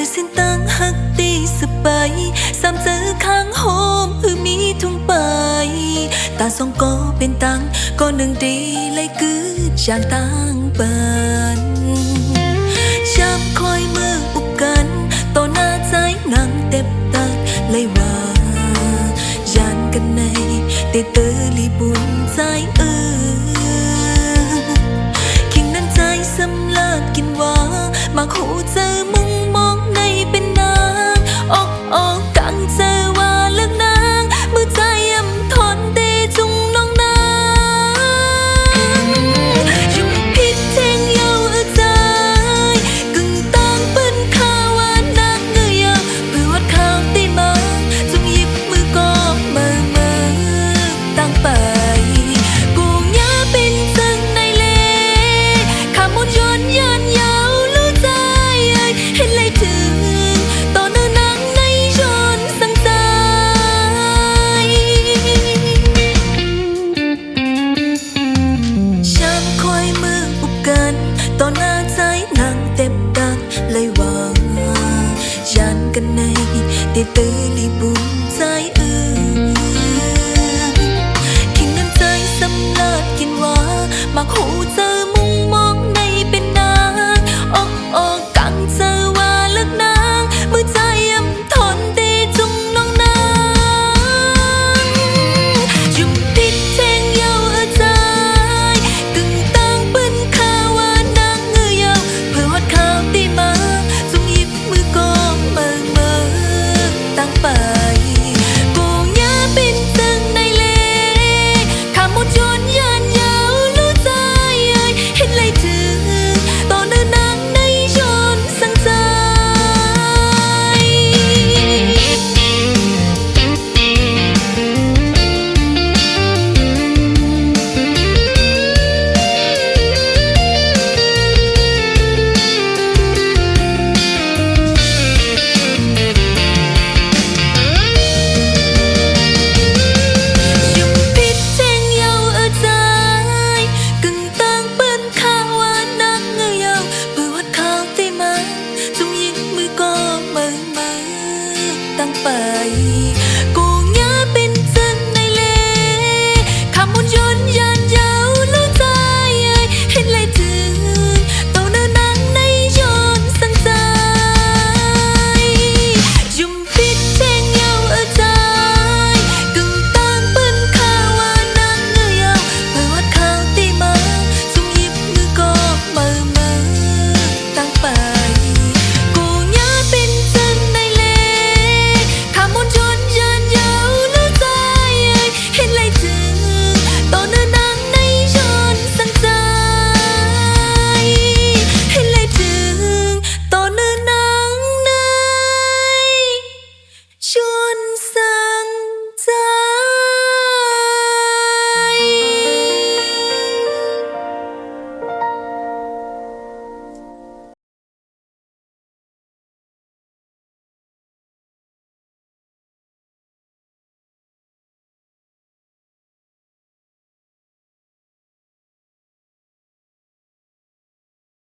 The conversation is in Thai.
xin tăng hắc đi sập bay sam giữ khang hôm mi thung bay ta song có bên tăng có nương đi lấy cứ chàng tăng bần chăm khói mưa ụcกันต่อหน้าใจงังเต็บตักเลยว่ายานกันในแต่เตอลีบุญใจคิงนั้นใจสำลักกินว่ามาคู่เจอมุงมองในเป็นนางออกกังเจอว่าเลือกนางมือใจยำทนเตจุงน้องนางยุ่งผิดแทงเยาใจกึ่งตั้งปืนข้าวว่านางเงยเอาเพื่อวัดข้าวตีมาจงหยิบมือก็มือตั้งไปกูย่าเป็นซึ่งในเลข้ามดยนยันยาวรู้ใจเห็นเลยถึงต่อเนื้อนางในชนสังใจช้ำคอยมืออุบกันต่อหน้าใจนางเต็บตักเลยว่ายันกันในแต่เตอลีบุญใจคิงนั้นใจสำลักกินว่ามาคู่เจอมุงมองในเป็นนางออกกังเจอว่าเลือกนางมือใจยำทนเตจุงน้องนางยุ่งผิดแทงเยาใจกึ่งตั้งปืนข้าวว่านางเงยเอาเพื่อวัดข้าวตีมาจงหยิบมือก็มือตั้งไปกูย่าเป็นซึ่งในเลข้ามดยนยันยาวรู้ใจเห็นเลยถึงต่อเนื้อนางในชนสังใจยุ่งผิดแทงเยาใจกึ่งตั้งปืนข้าวว่านางเงยเอาเพื่อวัดข้าวตีมาจงหยิบมือก็มือตั้งไป